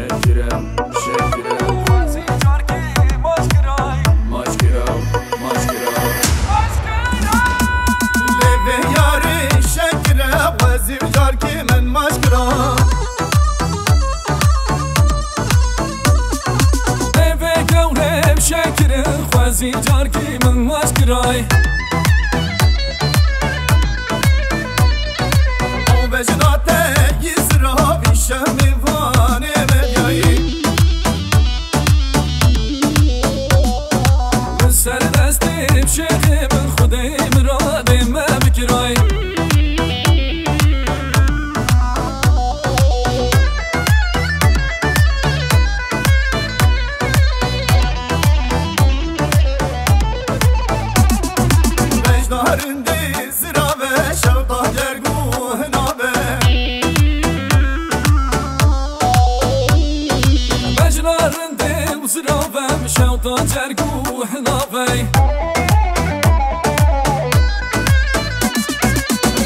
شکرم خوازی جارکی ماشکرای ماشکرام لبه یاری شکرم خوازی جارکی من ماشکرام لبه گورم شکرم خوازی جارکی من ماشکرای وجداته يزرع بالشام فاني مدعي من سر دستي بشيخي من خدي مرادي ما بكراي وجدارندي زرع بشوطة جرقو هنا وزرافة مشاوطة جرقو حنافي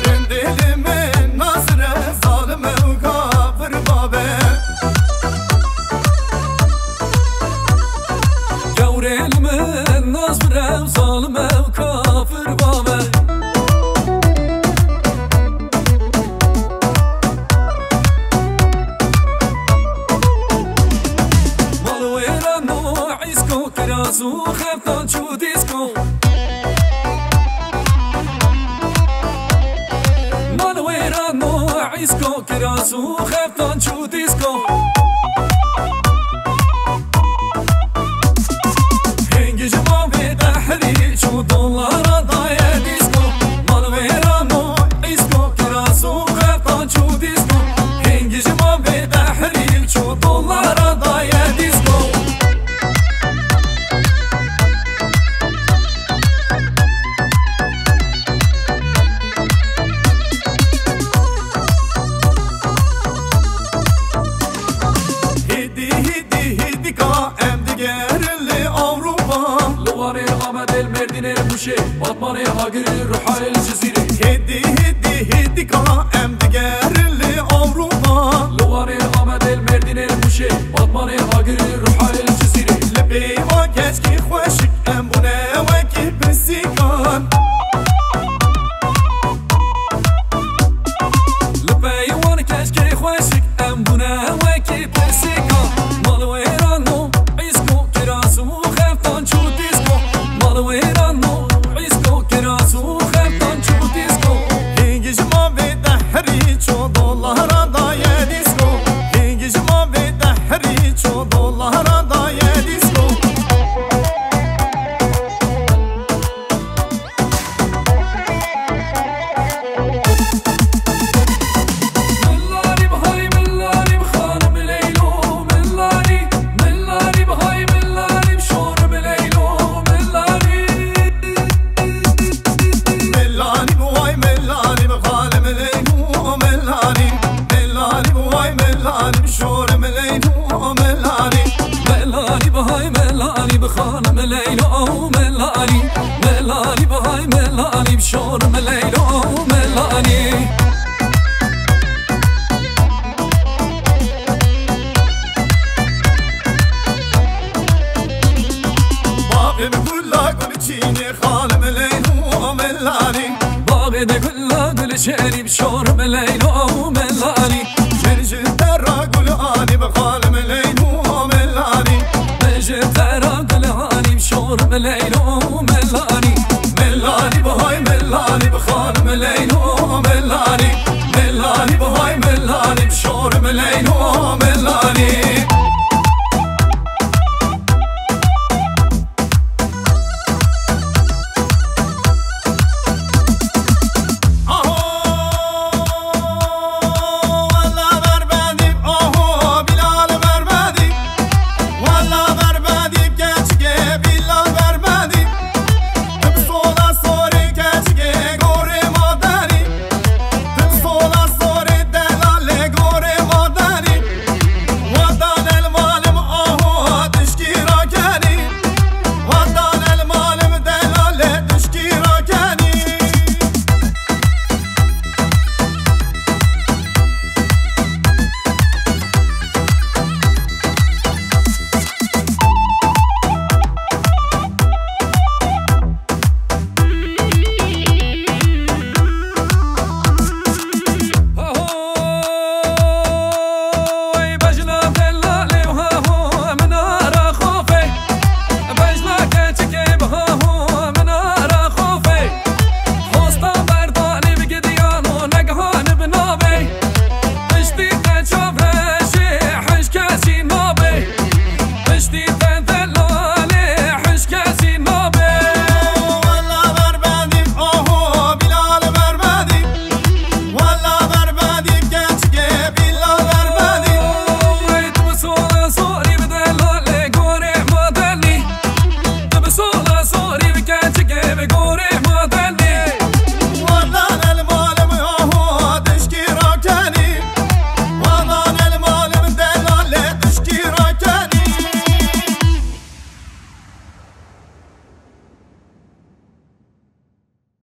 رندي لمن ناصرة ظالم وكافر بابي جوري لمن ناصرة ظالم وكافر بابي كراسو خفتان شو ديسكو مالو ويرانو عيسكو كراسو خفتان شو ديسكو هنجي جمامي تحري شو دولار ضايا ديسكو مالو ويرانو عيسكو كراسو خفتان شو ديسكو هنجي جمامي تحري شو دولار ضايا ديسكو المردينة المشي بطماني هاجري روحي الجزيرة هدي كا ام دقار اللي اوروبا لواني غامد المردينة المشي بطماني هاجري روحي الجزيرة لبي ما كشكي خوشك ام بنا وكي برسيكان لبي وانا كشكي خوشك ام بنا وكي برسيكان مالو ايرانو عيسكو كراسو خفتان شو ديسكو مالو ايرانو عيسكو كراسو خفتان شو ديسكو هنجي ما بتحري شو دولار ضايا ديسكو هنجي ما بتحري شو دولار ضايا ديسكو بخانم ليلو ملاني ملاني بهاي ملاني بشورم ليلو ملاني باقي بكل كل شيء خالم ليلو ملاني باقي بكل كل شيء بشورم ليلو ملاني جرج ترى كل اني بخالم ليلو ملاني جرج ترى كل اني بشورم ليلو ملاني ملاني بهاي ملاني بخالم ليلو ملاني ملاني بهاي ملاني بشورم ليلو